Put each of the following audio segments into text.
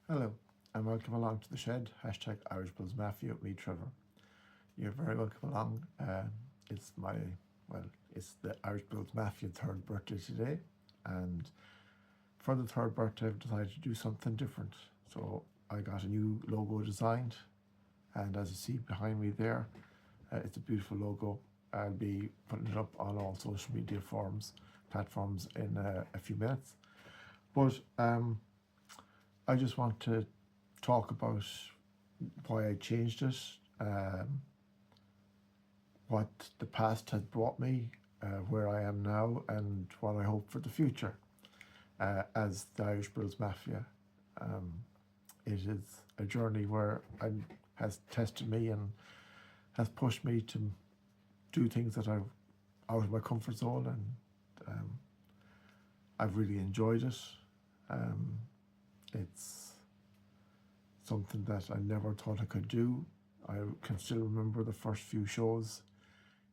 Hello, and welcome along to the shed. Hashtag Irish Blues Mafia with me, Trevor. You're very welcome along. It's my, it's the Irish Blues Mafia third birthday today, and for the third birthday, I've decided to do something different. So I got a new logo designed, and as you see behind me there, it's a beautiful logo. I'll be putting it up on all social media platforms in a few minutes. But I just want to talk about why I changed it, um, what the past has brought me, where I am now, and what I hope for the future as the Irish Blues Mafia. Um, it is a journey where I has tested me and has pushed me to do things that are out of my comfort zone, and I've really enjoyed it. Um, it's something that I never thought I could do. I can still remember the first few shows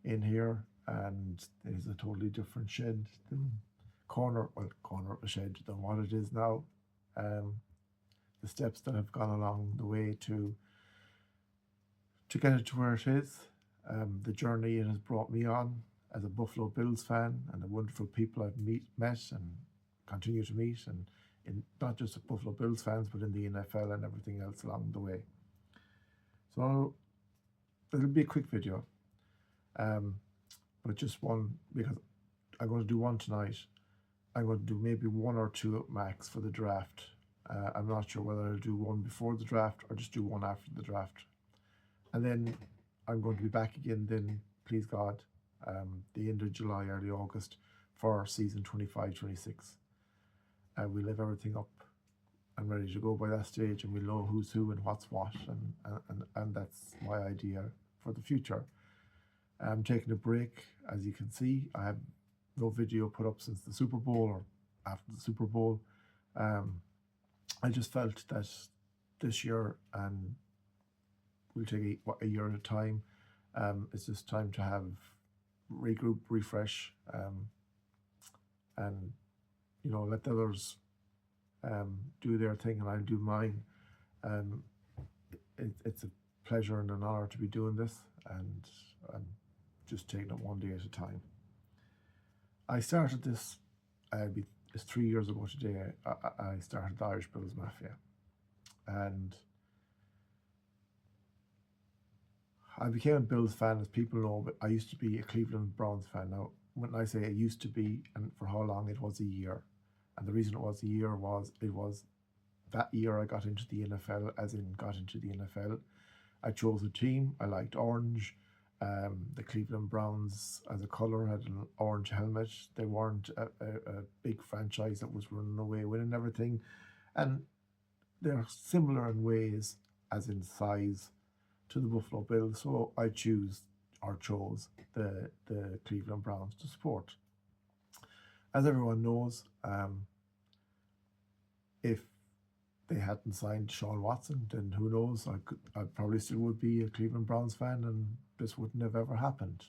in here, and it is a totally different shed than corner of a shed than what it is now. Um, the steps that have gone along the way to get it to where it is, the journey it has brought me on as a Buffalo Bills fan, and the wonderful people I've met and continue to meet, and in not just Buffalo Bills fans, but in the NFL and everything else along the way. So it'll be a quick video, um, but just one because I'm going to do one tonight. I'm going to do maybe one or two at max for the draft. I'm not sure whether I'll do one before the draft or just do one after the draft. And then I'm going to be back again then, please God, the end of July, early August for season 25-26. We'll have everything up and ready to go by that stage, and we'll know who's who and what's what, and that's my idea for the future. I'm taking a break, as you can see. I have no video put up since the Super Bowl or after the Super Bowl. I just felt that this year, and we'll take a year at a time, it's just time to have regroup, refresh, and let the others do their thing and I'll do mine. Um, it's a pleasure and an honor to be doing this, and I'm just taking it one day at a time. I started this, it's 3 years ago today. I started the Irish Bills Mafia, and I became a Bills fan, as people know, but I used to be a Cleveland Browns fan. Now, when I say I used to be, and for how long, it was a year. And the reason it was a year was it was that year I got into the NFL, as in got into the NFL. I chose a team. I liked orange. The Cleveland Browns, as a colour, had an orange helmet. They weren't a big franchise that was running away winning everything. And they're similar in ways, as in size, to the Buffalo Bills. So I chose the Cleveland Browns to support. As everyone knows, if they hadn't signed Sean Watson, then who knows? I probably still would be a Cleveland Browns fan, and this wouldn't have ever happened.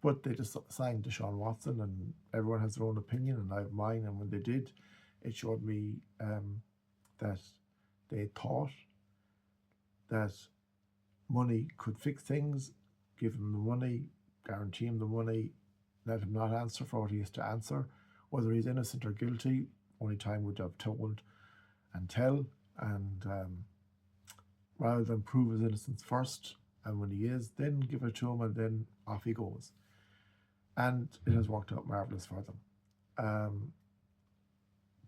But they just signed Deshaun Watson, and everyone has their own opinion, and I have mine. And when they did, it showed me that they thought that money could fix things. Give him the money, guarantee him the money, let him not answer for what he has to answer. Whether he's innocent or guilty, only time would have told and tell. And rather than prove his innocence first, and when he is, then give it to him, and then off he goes. And it has worked out marvellous for them.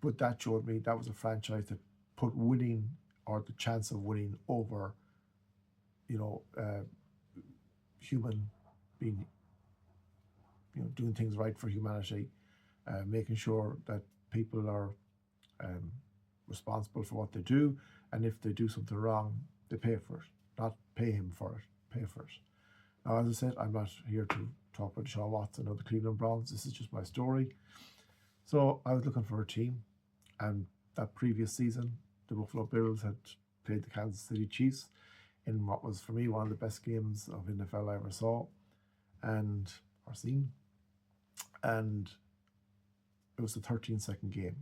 But that showed me that was a franchise that put winning, or the chance of winning, over human being, doing things right for humanity, making sure that people are responsible for what they do, and if they do something wrong, they pay for it. Not pay him for it, pay for it. Now, as I said, I'm not here to talk about Deshaun Watson or the Cleveland Browns. This is just my story. So I was looking for a team, and that previous season, the Buffalo Bills had played the Kansas City Chiefs in what was, for me, one of the best games of NFL I ever saw or seen. And it was the 13-second game.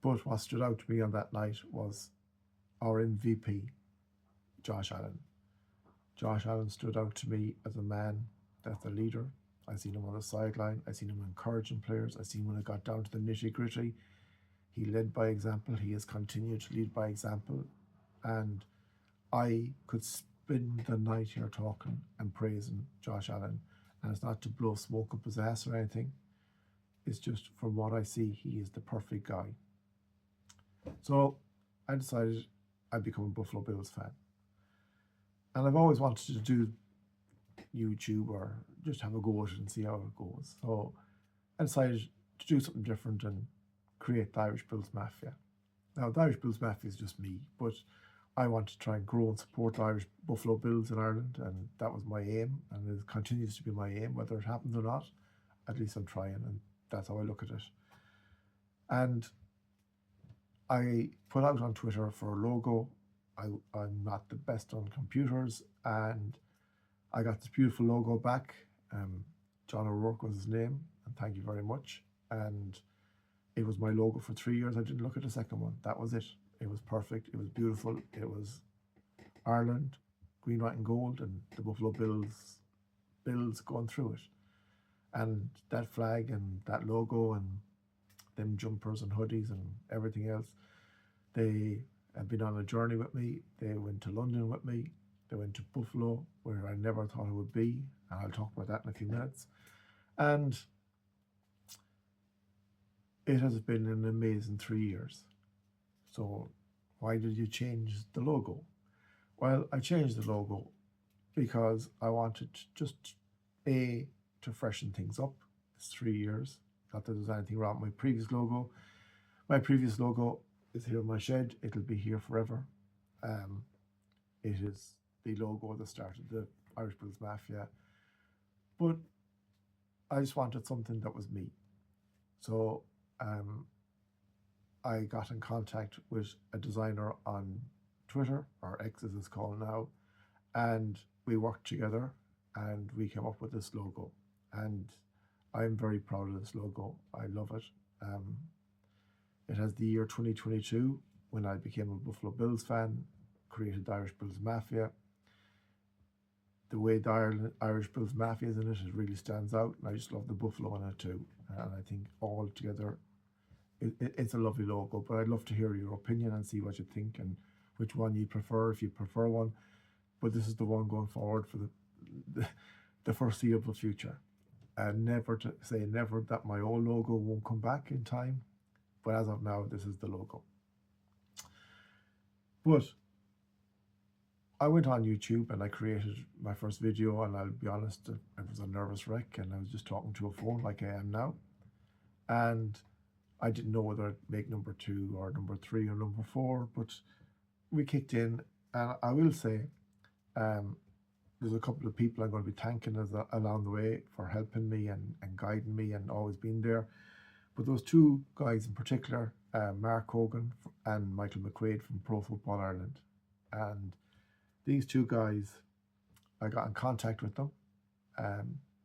But what stood out to me on that night was our MVP, Josh Allen. Josh Allen stood out to me as a man that's a leader. I seen him on the sideline. I seen him encouraging players. I seen when it got down to the nitty gritty. He led by example. He has continued to lead by example. And I could spend the night here talking and praising Josh Allen. And it's not to blow smoke up his ass or anything. It's just from what I see, he is the perfect guy. So I decided I'd become a Buffalo Bills fan. And I've always wanted to do YouTube or just have a go at it and see how it goes. So I decided to do something different and create the Irish Bills Mafia. Now, the Irish Bills Mafia is just me, but I want to try and grow and support the Irish Buffalo Bills in Ireland, and that was my aim, and it continues to be my aim, whether it happens or not. At least I'm trying, and that's how I look at it. And I put out on Twitter for a logo. I'm not the best on computers, and I got this beautiful logo back. John O'Rourke was his name, and thank you very much. And it was my logo for 3 years. I didn't look at the second one. That was it. It was perfect. It was beautiful. It was Ireland, green, white, and gold, and the Buffalo Bills going through it. And that flag and that logo and them jumpers and hoodies and everything else, they have been on a journey with me. They went to London with me. They went to Buffalo, where I never thought it would be. And I'll talk about that in a few minutes. And it has been an amazing 3 years. So why did you change the logo? Well, I changed the logo because I wanted just to freshen things up. It's 3 years. Not that there's anything wrong with my previous logo. My previous logo is here in my shed. It'll be here forever. It is the logo that started the Irish Bills Mafia. But I just wanted something that was me. So I got in contact with a designer on Twitter, or X as it's called now, and we worked together and we came up with this logo. And I'm very proud of this logo. I love it. It has the year 2022 when I became a Buffalo Bills fan, created the Irish Bills Mafia. The way the Irish Bills Mafia is in it, it really stands out. And I just love the Buffalo in it too. And I think all together, it's a lovely logo. But I'd love to hear your opinion and see what you think and which one you prefer, if you prefer one. But this is the one going forward for the foreseeable future. And never to say never that my old logo won't come back in time. But as of now, this is the logo. But I went on YouTube and I created my first video, and I'll be honest, it was a nervous wreck, and I was just talking to a phone like I am now. And I didn't know whether I'd make number 2 or number 3 or number 4, but we kicked in. And I will say, there's a couple of people I'm going to be thanking along the way for helping me and guiding me and always being there. But those 2 guys in particular, Mark Hogan and Michael McQuaid from Pro Football Ireland. And these 2 guys, I got in contact with them.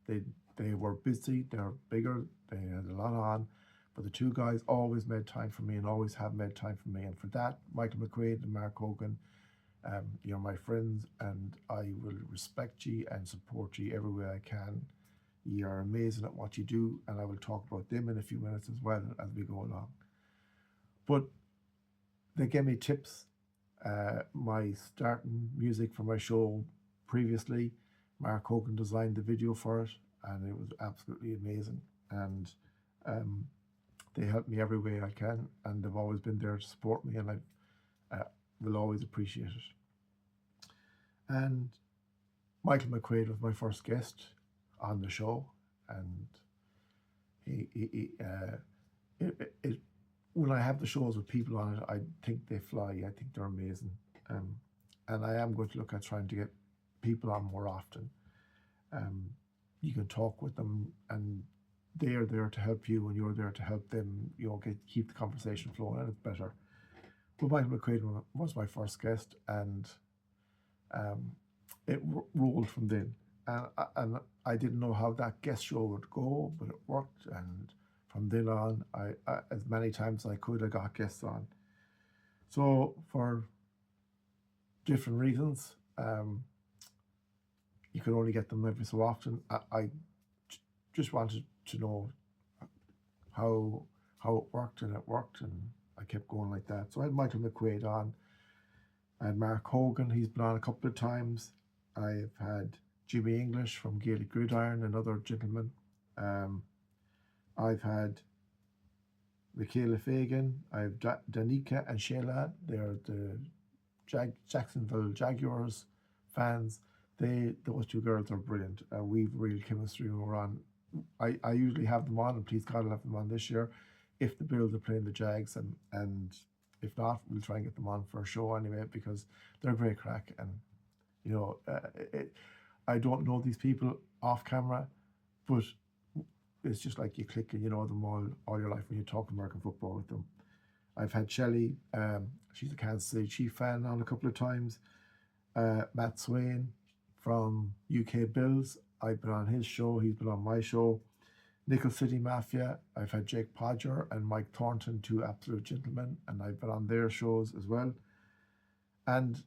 They were busy, they're bigger, they had a lot on, but the 2 guys always made time for me and always have made time for me. And for that, Michael McQuaid and Mark Hogan, you're my friends, and I will respect you and support you every way I can. You are amazing at what you do, and I will talk about them in a few minutes as well as we go along. But they gave me tips. My starting music for my show previously, Mark Hogan designed the video for it, and it was absolutely amazing. And they help me every way I can, and they've always been there to support me, and I will always appreciate it. And Michael McQuaid was my first guest on the show, and when I have the shows with people on it, I think they fly. I think they're amazing, and I am going to look at trying to get people on more often. You can talk with them, and they are there to help you, and you're there to help them. Keep the conversation flowing, and it's better. But Michael McQuaid was my first guest, and it rolled from then. And I didn't know how that guest show would go, but it worked. And from then on, I as many times as I could, I got guests on. So for different reasons. You can only get them every so often. I just wanted to know how it worked, and it worked, and I kept going like that. So I had Michael McQuaid on. I had Mark Hogan, he's been on a couple of times. I've had Jimmy English from Gaelic Gridiron, another gentleman. Um, I've had Michaela Fagan, I've Danica and Sheila. They're the Jacksonville Jaguars fans. Those two girls are brilliant. We've real chemistry when we're on. I usually have them on, and please God, I'll have them on this year if the Bills are playing the Jags, and if not, we'll try and get them on for a show anyway, because they're great crack. And you know, I don't know these people off camera, but it's just like you click and you know them all your life when you talk American football with them. I've had Shelley, she's a Kansas City Chief fan, on a couple of times. Matt Swain from UK Bills, I've been on his show, he's been on my show. Nickel City Mafia, I've had Jake Podger and Mike Thornton, two absolute gentlemen, and I've been on their shows as well. And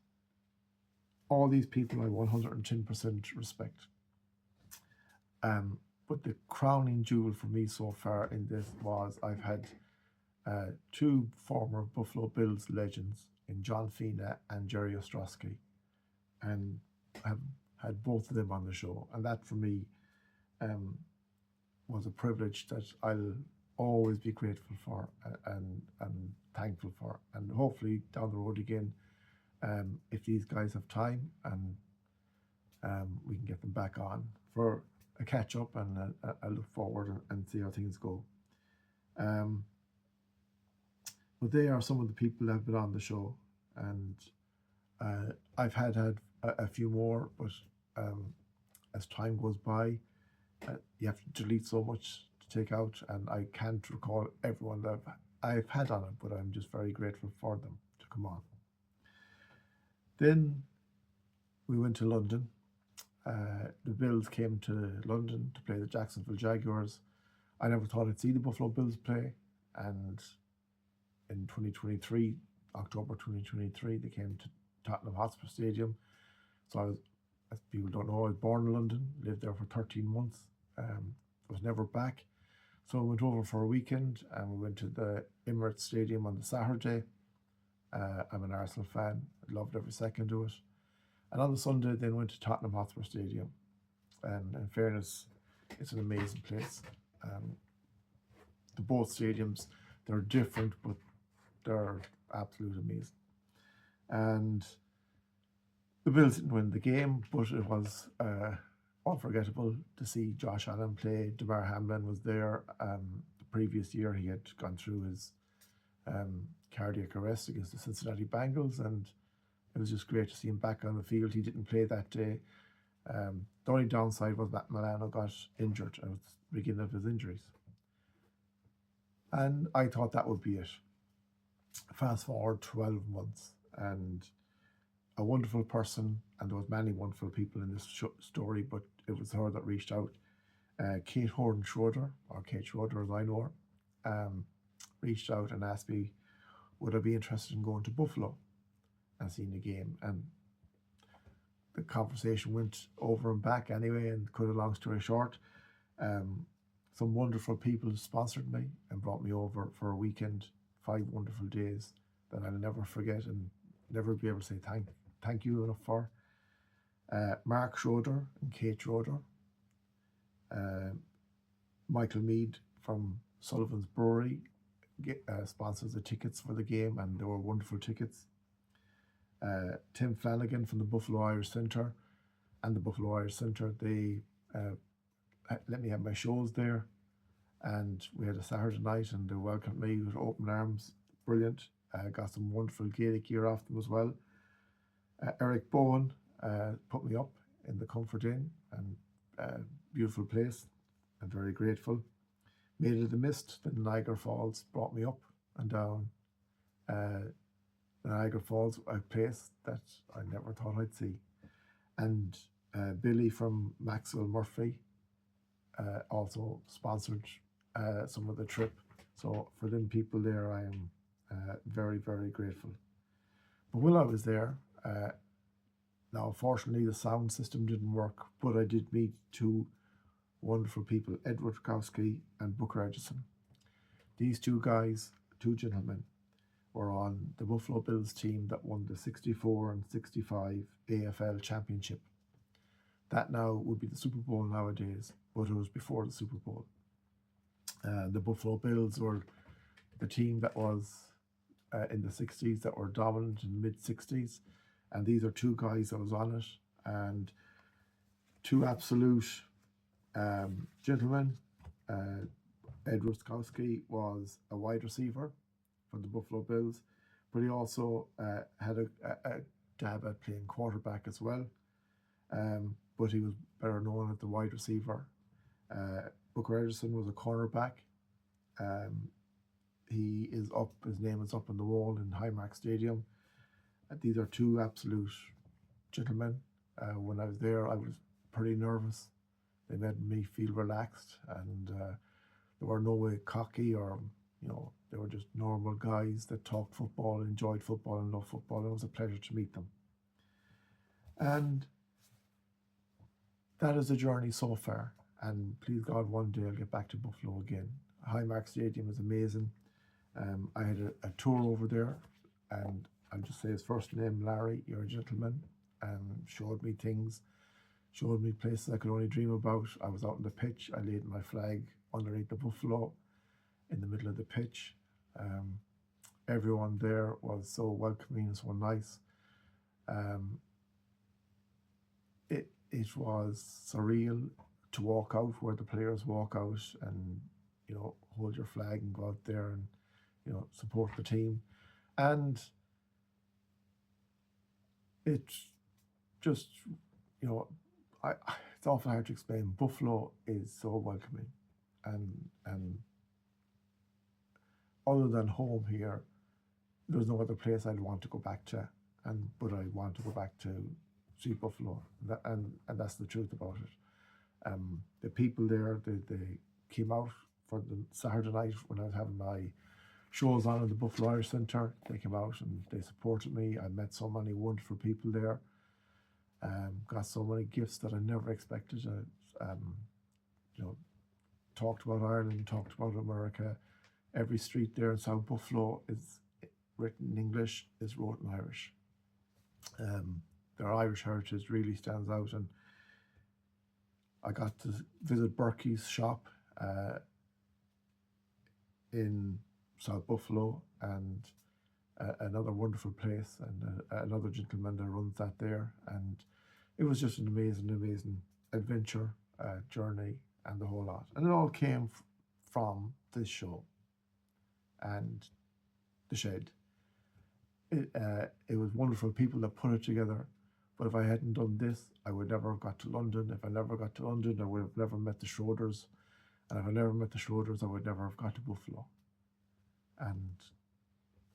all these people I 110% respect. But the crowning jewel for me so far in this was I've had two former Buffalo Bills legends in John Fina and Jerry Ostrowski, and have had both of them on the show. And that for me was a privilege that I'll always be grateful for and thankful for. And hopefully down the road again, if these guys have time, and we can get them back on for a catch up, and I look forward and see how things go. But they are some of the people that have been on the show, and I've had a few more, but as time goes by, you have to delete so much to take out, and I can't recall everyone that I've had on it, but I'm just very grateful for them to come on. Then we went to London. The Bills came to London to play the Jacksonville Jaguars. I never thought I'd see the Buffalo Bills play, and in 2023, October 2023, they came to Tottenham Hotspur Stadium. So I was, as people don't know, I was born in London, lived there for 13 months. Was never back. So I went over for a weekend, and we went to the Emirates Stadium on the Saturday. I'm an Arsenal fan. I loved every second of it. And on the Sunday, then went to Tottenham Hotspur Stadium. And in fairness, it's an amazing place. The both stadiums, they're different, but they're absolutely amazing. And the Bills didn't win the game, but it was unforgettable to see Josh Allen play. Damar Hamlin was there. The previous year, he had gone through his cardiac arrest against the Cincinnati Bengals, and it was just great to see him back on the field. He didn't play that day. The only downside was Matt Milano got injured at the beginning of his injuries. And I thought that would be it. Fast forward 12 months, and a wonderful person, and there was many wonderful people in this story, but it was her that reached out. Kate Horton Schroeder, or Kate Schroeder as I know her, reached out and asked me, would I be interested in going to Buffalo and seeing the game? And the conversation went over and back anyway, and cut a long story short, some wonderful people sponsored me and brought me over for a weekend, 5 wonderful days that I'll never forget and never be able to say thank you enough for. Mark Schroeder and Kate Schroeder, Michael Mead from Sullivan's Brewery sponsors the tickets for the game, and they were wonderful tickets. Tim Flanagan from the Buffalo Irish Centre and the Buffalo Irish Centre, they let me have my shows there, and we had a Saturday night, and they welcomed me with open arms. Brilliant. Got some wonderful Gaelic gear off them as well. Eric Bowen put me up in the Comfort Inn, and beautiful place. I'm very grateful. Made it a mist. Then Niagara Falls brought me up and down. Niagara Falls, a place that I never thought I'd see. And Billy from Maxwell Murphy also sponsored some of the trip. So for them people there, I am very, very grateful. But while I was there, Now, unfortunately, the sound system didn't work, but I did meet two wonderful people, Edward Kowski and Booker Edison. These two guys, two gentlemen, were on the Buffalo Bills team that won the 64 and 65 AFL championship. That now would be the Super Bowl nowadays, but it was before the Super Bowl. The Buffalo Bills were the team that was in the 60s that were dominant in the mid 60s. And these are two guys that was on it, and two absolute gentlemen. Edward Skowski was a wide receiver for the Buffalo Bills, but he also had a dab at playing quarterback as well. But he was better known as the wide receiver. Booker Edison was a cornerback. He is up. His name is up on the wall in Highmark Stadium. These are two absolute gentlemen. When I was there, I was pretty nervous. They made me feel relaxed, and they were no way cocky or, they were just normal guys that talked football, enjoyed football, and loved football. It was a pleasure to meet them. And that is the journey so far. And please God, one day I'll get back to Buffalo again. Highmark Stadium is amazing. I had a tour over there, and I'll just say his first name, Larry. You're a gentleman, and showed me things, showed me places I could only dream about. I was out on the pitch. I laid my flag underneath the buffalo in the middle of the pitch. Everyone there was so welcoming and so nice. It was surreal to walk out where the players walk out and, hold your flag and go out there and, support the team. And it's just, it's awful hard to explain. Buffalo is so welcoming, and other than home here, there's no other place I'd want to go back to, but I want to go back to see Buffalo, and that's the truth about it. The people there, they came out for the Saturday night when I was having my shows on in the Buffalo Irish Centre. They came out and they supported me. I met so many wonderful people there. Got so many gifts that I never expected. Talked about Ireland, talked about America. Every street there in South Buffalo is written in English, is wrote in Irish. Their Irish heritage really stands out, and I got to visit Berkey's shop in South Buffalo, and another wonderful place, and another gentleman that runs that there, and it was just an amazing adventure, journey, and the whole lot. And it all came from this show and the shed. It was wonderful people that put it together. But if I hadn't done this, I would never have got to London. If I never got to London, I would have never met the Schroders. And if I never met the Schroders, I would never have got to Buffalo. And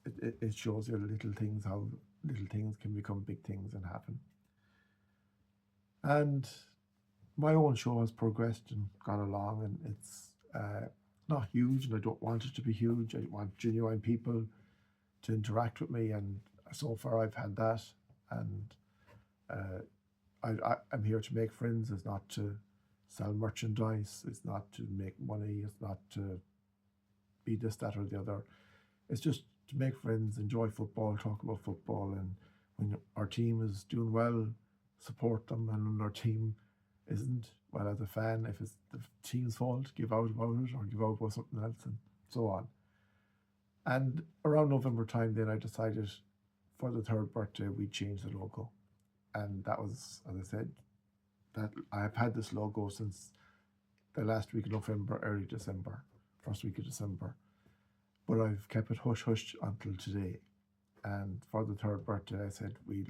it shows you little things, how little things can become big things and happen. And my own show has progressed and gone along, and it's not huge, and I don't want it to be huge. I want genuine people to interact with me, and so far I've had that. And I'm here to make friends. It's not to sell merchandise. It's not to make money. It's not to be this, that, or the other. It's just to make friends, enjoy football, talk about football, and when our team is doing well, support them, and when our team isn't, well, as a fan, if it's the team's fault, give out about it or give out about something else, and so on. And around November time, then I decided for the third birthday, we'd change the logo. And that was, as I said, that I have had this logo since the last week of November, early December, first week of December. But I've kept it hush until today. And for the third birthday, I said we'll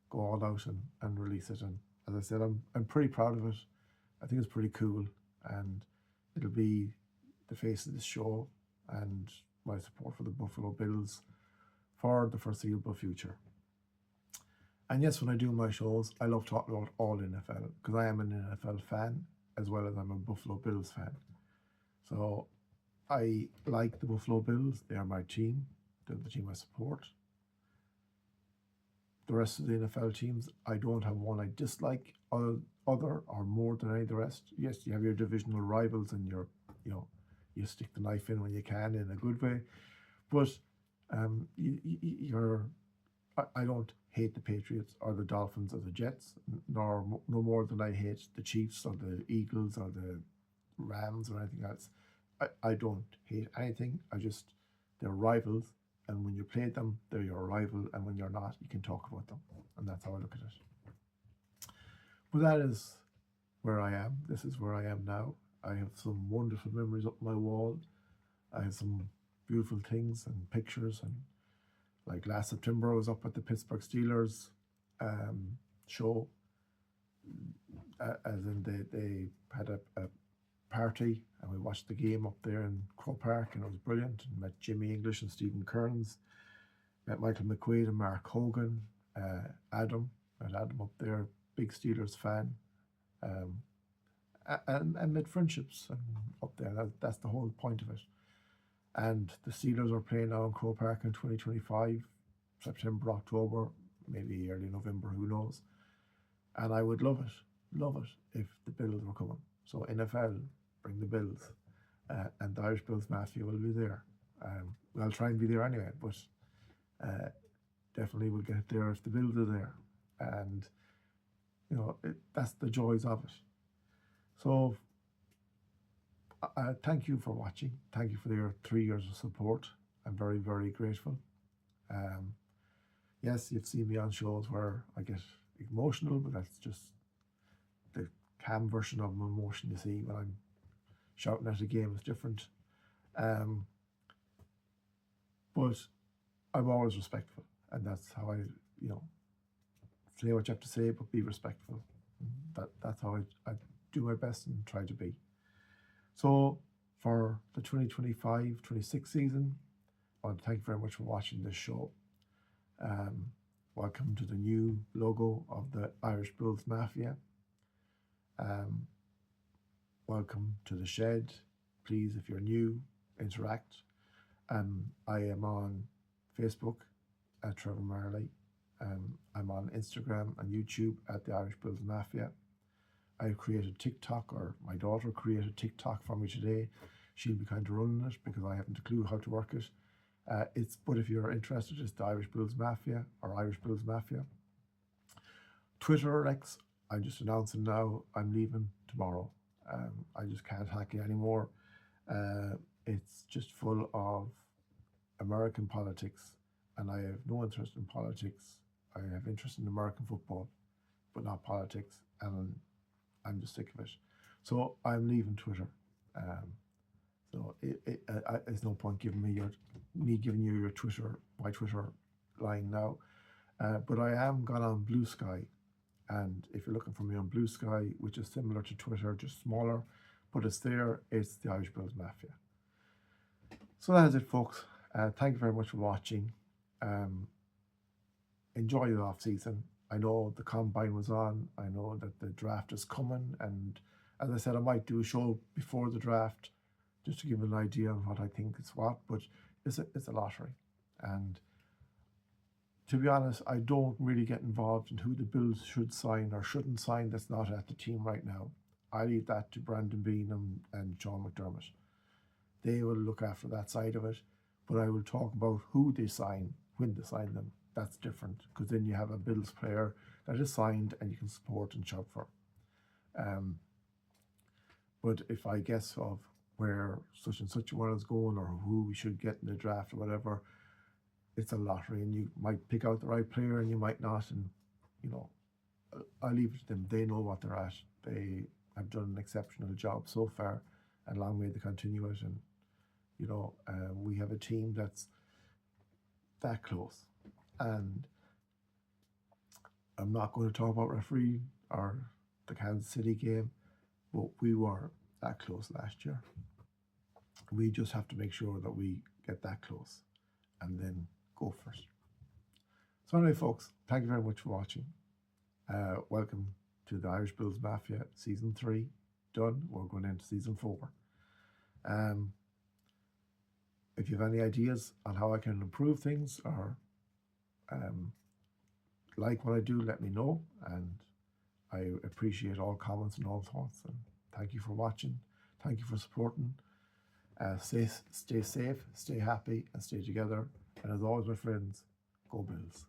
go all out and release it. And as I said, I'm pretty proud of it. I think it's pretty cool, and it'll be the face of this show and my support for the Buffalo Bills for the foreseeable future. And yes, when I do my shows, I love talking about all NFL, because I am an NFL fan as well as I'm a Buffalo Bills fan. So I like the Buffalo Bills. They are my team. They're the team I support. the rest of the NFL teams. I don't have one I dislike other or more than any of the rest. Yes, you have your divisional rivals and you know, you stick the knife in when you can in a good way. But you're, I don't hate the Patriots or the Dolphins or the Jets, nor no more than I hate the Chiefs or the Eagles or the Rams or anything else. I don't hate anything. They're rivals, and when you play them, they're your rival, and when you're not, you can talk about them, and that's how I look at it. But that is where I am. This is where I am now. I have some wonderful memories up my wall. I have some beautiful things and pictures, and like last September I was up at the Pittsburgh Steelers show, as in they had a party, and we watched the game up there in Crow Park, and it was brilliant, and met Jimmy English and Stephen Kearns, met Michael McQuaid and Mark Hogan, Adam up there, big Steelers fan, and made friendships and up there. That's the whole point of it. And the Steelers are playing now in Crow Park in 2025, September, October, maybe early November, who knows. And I would love it if the Bills were coming. So NFL, bring the Bills, and the Irish Bills Mafia will be there. I'll try and be there anyway, but definitely we'll get there if the Bills are there. And, you know, that's the joys of it. So thank you for watching. Thank you for your 3 years of support. I'm very, very grateful. Yes, you've seen me on shows where I get emotional, but that's just the calm version of my emotion. You see, when I'm shouting at a game, it's different. But I'm always respectful, and that's how I, say what you have to say, but be respectful. That's how I do my best and try to be. So for the 2025-26 season, I want to thank you very much for watching this show. Welcome to the new logo of the Irish Bulls Mafia. Welcome to the shed. Please, if you're new, interact. I am on Facebook at Trevor Marley. I'm on Instagram and YouTube at the Irish Bulls Mafia. I created TikTok, or my daughter created TikTok for me today. She'll be kind of running it because I haven't a clue how to work it. But if you're interested, it's the Irish Bulls Mafia or Irish Bulls Mafia. Twitter or X, I'm just announcing now I'm leaving tomorrow. I just can't hack it anymore. It's just full of American politics, and I have no interest in politics. I have interest in American football, but not politics, and I'm just sick of it. So I'm leaving Twitter. So there's no point giving me giving you my Twitter line now. But I am gone on Blue Sky, and if you're looking for me on Blue Sky, which is similar to Twitter, just smaller, but it's there. It's the Irish Bulls Mafia. So that is it, folks. Thank you very much for watching. Enjoy the off season. I know the combine was on. I know that the draft is coming, and as I said, I might do a show before the draft just to give an idea on what I think is what. But it's a lottery, and to be honest, I don't really get involved in who the Bills should sign or shouldn't sign. That's not at the team right now. I leave that to Brandon Bean and Sean McDermott. They will look after that side of it, but I will talk about who they sign, when they sign them. That's different, because then you have a Bills player that is signed and you can support and shout for. But if I guess of where such and such one is going, or who we should get in the draft or whatever, it's a lottery, and you might pick out the right player and you might not, and I leave it to them. They know what they're at. They have done an exceptional job so far, and long may they continue it. And we have a team that's that close. And I'm not going to talk about referee or the Kansas City game, but we were that close last year. We just have to make sure that we get that close and then go for it. So anyway, folks, thank you very much for watching. Welcome to the Irish Bulls Mafia Season 3. Done. We're going into Season 4. If you have any ideas on how I can improve things, or like what I do, let me know, and I appreciate all comments and all thoughts. And thank you for watching. Thank you for supporting. Stay safe, stay happy, and stay together. And as always, my friends, go Bills.